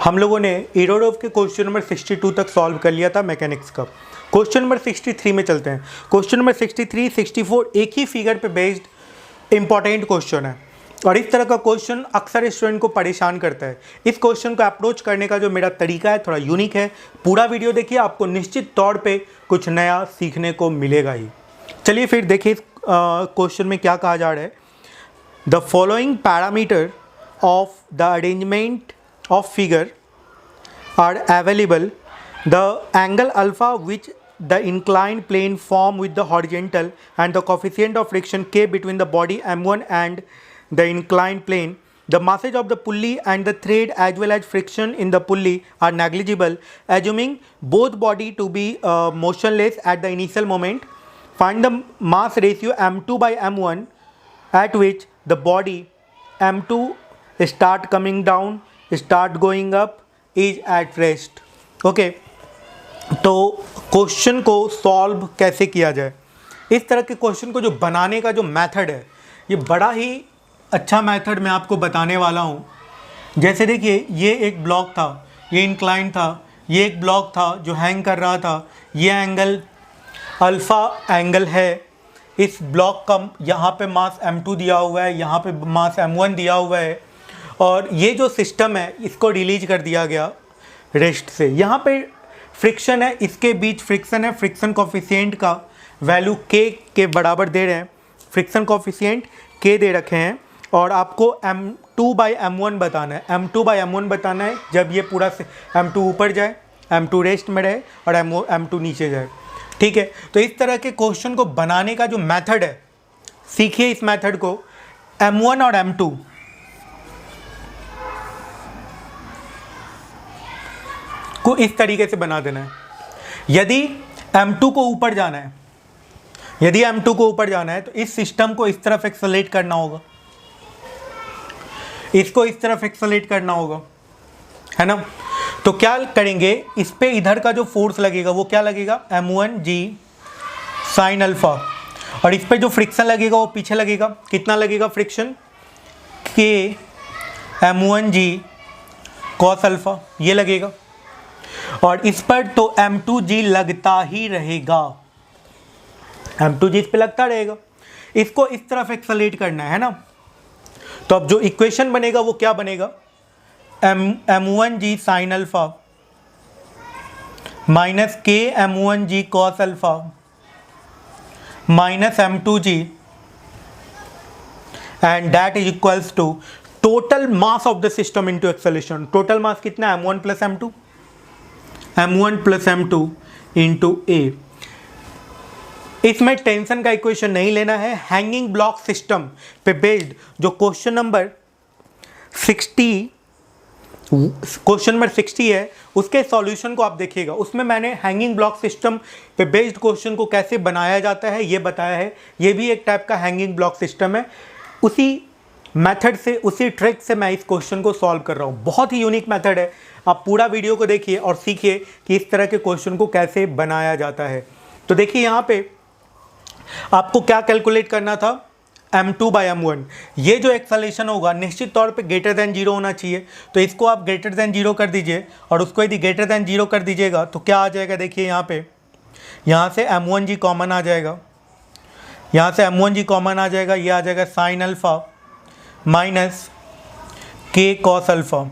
हम लोगों ने इरोडोव के क्वेश्चन नंबर 62 तक सॉल्व कर लिया था मैकेनिक्स का। क्वेश्चन नंबर 63 में चलते हैं। क्वेश्चन नंबर 63, 64 एक ही फिगर पे बेस्ड इंपॉर्टेंट क्वेश्चन है और इस तरह का क्वेश्चन अक्सर स्टूडेंट को परेशान करता है। इस क्वेश्चन को अप्रोच करने का जो मेरा तरीका है थोड़ा यूनिक है। पूरा वीडियो देखिए, आपको निश्चित तौर पे कुछ नया सीखने को मिलेगा ही। चलिए फिर देखिए इस क्वेश्चन में क्या कहा जा रहा है। The following parameter of the arrangement of figure are available. The angle alpha which the inclined plane form with the horizontal and the coefficient of friction K between the body M1 and the inclined plane. The masses of the pulley and the thread as well as friction in the pulley are negligible. Assuming both body to be motionless at the initial moment, find the mass ratio M2 by M1 at which the body M2 start coming down, start going up, is at rest. Okay, तो question को solve कैसे किया जाए, इस तरह के question को जो बनाने का जो मेथड है ये बड़ा ही अच्छा मेथड मैं आपको बताने वाला हूँ। जैसे देखिए ये एक ब्लॉक था, ये इंक्लाइन था, ये एक ब्लॉक था जो हैंग कर रहा था, ये एंगल अल्फ़ा एंगल है। इस ब्लॉक का यहाँ पे मास M2 दिया हुआ है, यहाँ पे मास M1 दिया हुआ है और ये जो सिस्टम है इसको रिलीज कर दिया गया रेस्ट से। यहाँ पे फ्रिक्शन है, इसके बीच फ्रिक्शन है, फ्रिक्शन कोफिशिएंट का वैल्यू K के बराबर दे रहे हैं, फ्रिक्शन कोफिशिएंट K दे रखे हैं और आपको M2 बाई M1 बताना है। M2 बाई M1 बताना है जब ये पूरा M2 ऊपर जाए, M2 रेस्ट में रहे और M2 नीचे जाए। ठीक है, तो इस तरह के क्वेश्चन को बनाने का जो मेथड है, सीखिए इस मेथड को। M1 और M2 को इस तरीके से बना देना है। यदि M2 को ऊपर जाना है, यदि M2 को ऊपर जाना है तो इस सिस्टम को इस तरफ एक्सेलरेट करना होगा, इसको इस तरफ एक्सेलरेट करना होगा, है ना। तो क्या करेंगे, इस पे इधर का जो फोर्स लगेगा वो क्या लगेगा, M1G साइन अल्फा, और इस पे जो फ्रिक्शन लगेगा वो पीछे लगेगा। कितना लगेगा friction, K M1G cos alpha, ये लगेगा और इस पर तो M2G लगता ही रहेगा, M2G इस पे लगता रहेगा। इसको इस तरफ एक्सेलरेट करना है ना। तो अब जो इक्वेशन बनेगा वो क्या बनेगा, M1G sine alpha minus K M1G cos alpha minus M2G and that is equals to total mass of the system into acceleration. Total mass कितना है, M1 plus M2, M1 plus M2 into A। इसमें tension का equation नहीं लेना है। Hanging block system पे based जो question number 60 है उसके सॉल्यूशन को आप देखिएगा। उसमें मैंने हैंगिंग ब्लॉक सिस्टम पे बेस्ड क्वेश्चन को कैसे बनाया जाता है ये बताया है। ये भी एक टाइप का हैंगिंग ब्लॉक सिस्टम है। उसी मेथड से, उसी ट्रिक से मैं इस क्वेश्चन को सॉल्व कर रहा हूँ। बहुत ही यूनिक मेथड है। आप पूरा वीडियो को देखिए और सीखिए कि इस तरह के क्वेश्चन को कैसे बनाया जाता है। तो देखिए यहाँ पे आपको क्या कैलकुलेट करना था, M2 बाई M1। ये जो एक्सेलरेशन होगा निश्चित तौर पे ग्रेटर देन 0 होना चाहिए। तो इसको आप ग्रेटर देन 0 कर दीजिए और उसको यदि ग्रेटर देन 0 कर दीजिएगा तो क्या आ जाएगा, देखिए यहाँ पे, यहाँ से M1G कॉमन आ जाएगा, यहाँ से M1G कॉमन आ जाएगा, ये आ जाएगा sign alpha minus K cos alpha,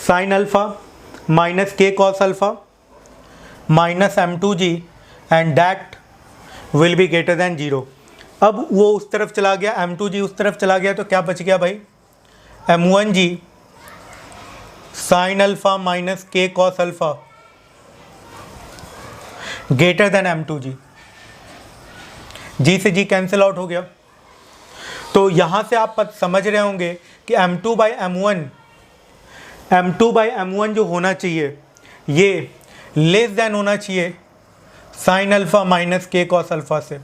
sign alpha minus K cos alpha minus M2G and that will be greater than 0। अब वो उस तरफ चला गया, M2G उस तरफ चला गया, तो क्या बच गया भाई, M1G sine alpha minus K cos alpha greater than M2G। G से G कैंसिल आउट हो गया। तो यहाँ से आप समझ रहे होंगे कि M2 बाई M1 जो होना चाहिए ये लेस देन होना चाहिए sine alpha minus K cos alpha से।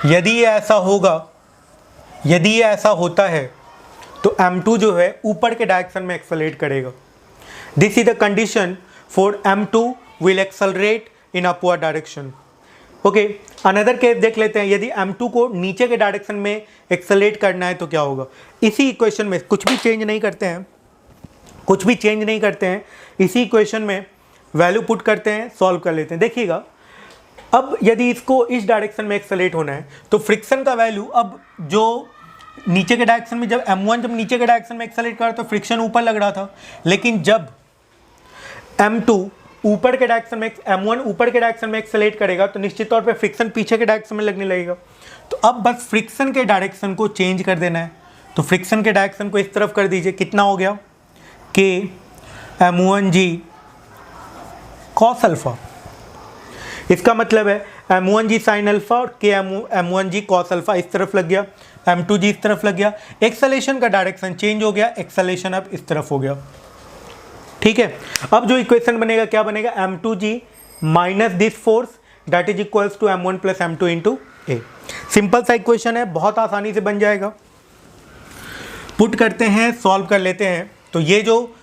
यदि ये ऐसा होगा, यदि ये ऐसा होता है तो M2 जो है ऊपर के डायरेक्शन में एक्सेलरेट करेगा। This is the condition for M2 will accelerate in upward direction. Okay, another case देख लेते हैं। यदि M2 को नीचे के डायरेक्शन में एक्सेलरेट करना है तो क्या होगा। इसी इक्वेशन में कुछ भी चेंज नहीं करते हैं, कुछ भी चेंज नहीं करते हैं, इसी इक्वेशन में वैल्यू पुट करते हैं, सॉल्व कर लेते हैं। देखिएगा, अब यदि इसको इस डायरेक्शन में एक्सेलरेट होना है तो फ्रिक्शन का वैल्यू, अब जो नीचे के डायरेक्शन में जब m1 जब नीचे के डायरेक्शन में एक्सेलरेट करा तो फ्रिक्शन ऊपर लग रहा था, लेकिन जब m2 ऊपर के डायरेक्शन में m1 ऊपर के डायरेक्शन में एक्सेलरेट करेगा तो निश्चित तौर पे फ्रिक्शन पीछे के डायरेक्शन में लगने लगेगा। तो अब बस फ्रिक्शन के डायरेक्शन को चेंज कर देना है, तो फ्रिक्शन के डायरेक्शन को इस तरफ कर दीजिए। कितना हो गया, k m1g cos अल्फा, इसका मतलब है m1g sin अल्फा और k m1g cos अल्फा इस तरफ लग गया, m2g इस तरफ लग गया, एक्सेलेरेशन का डायरेक्शन चेंज हो गया, एक्सेलेरेशन अब इस तरफ हो गया। ठीक है, अब जो इक्वेशन बनेगा क्या बनेगा, m2g minus this force that is equals to m1 plus m2 into A. Simple सा इक्वेशन है, बहुत आसानी से बन जाएगा। पुट करते हैं, सॉल्व कर लेते हैं। तो ये जो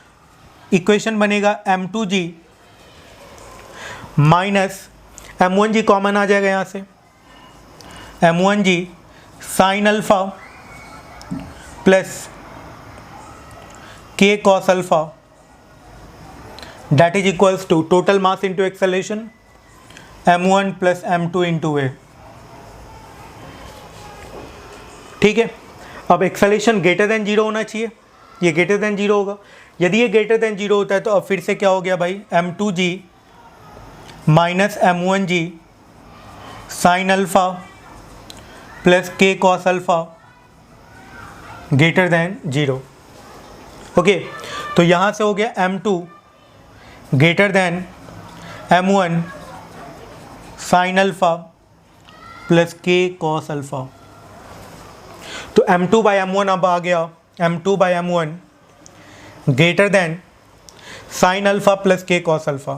इक्वेशन बनेगा m2g माइनस m1g कॉमन आ जाएगा यहाँ से, m1g sine alpha plus k cos alpha that is equals to total mass into acceleration m1 plus m2 into a. ठीक है, अब एक्सेलरेशन ग्रेटर देन 0 होना चाहिए, ये ग्रेटर देन 0 होगा। यदि ये ग्रेटर देन 0 होता है तो अब फिर से क्या हो गया भाई, m2g minus m1g sine alpha plus k cos alpha greater than 0। Okay, तो यहाँ से हो गया m2 greater than m1 sign alpha plus k cos alpha. तो m2 बाई m1 अब आ गया m2 by m1 greater than sine alpha plus k cos alpha,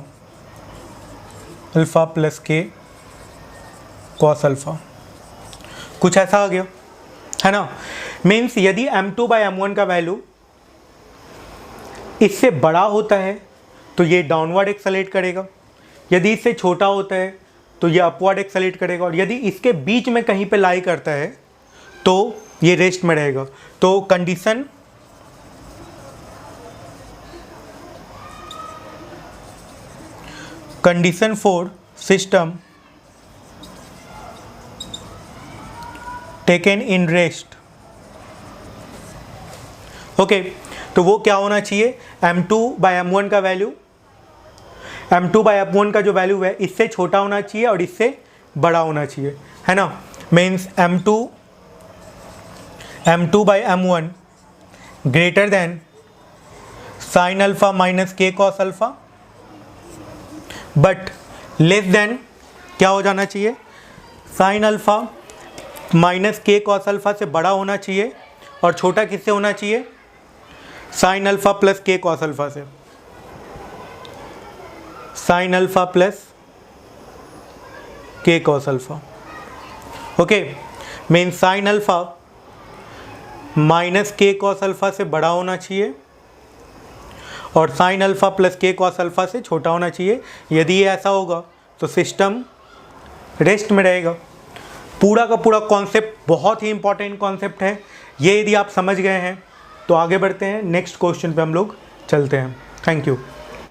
alpha plus k cos alpha, कुछ ऐसा आ गया है ना। मीन्स यदि m2 बाई m1 का वैल्यू इससे बड़ा होता है तो ये डाउनवर्ड एक्सेलरेट करेगा, यदि इससे छोटा होता है तो ये अपवर्ड एक्सेलरेट करेगा, और यदि इसके बीच में कहीं पे लाई करता है तो ये रेस्ट में रहेगा। तो condition for system taken in rest. Okay, तो वो क्या होना चाहिए, m2 बाई m1 का वैल्यू, m2 बाई m1 का जो वैल्यू है इससे छोटा होना चाहिए और इससे बड़ा होना चाहिए, है ना। Means m2 by m1 greater than sine alpha minus k cos alpha, but less than क्या हो जाना चाहिए, sine alpha minus k cos alpha से बड़ा होना चाहिए, और छोटा किससे होना चाहिए, sine alpha plus k cos alpha से, sine alpha plus k cos alpha. Okay, mean sine alpha minus k cos alpha से बड़ा होना चाहिए और sine alpha plus k cos alpha से छोटा होना चाहिए। यदि ये ऐसा होगा तो सिस्टम रेस्ट में रहेगा। पूरा का पूरा कॉन्सेप्ट बहुत ही इंपॉर्टेंट कॉन्सेप्ट है ये। यदि आप समझ गए हैं तो आगे बढ़ते हैं, नेक्स्ट क्वेश्चन पे हम लोग चलते हैं। Thank you.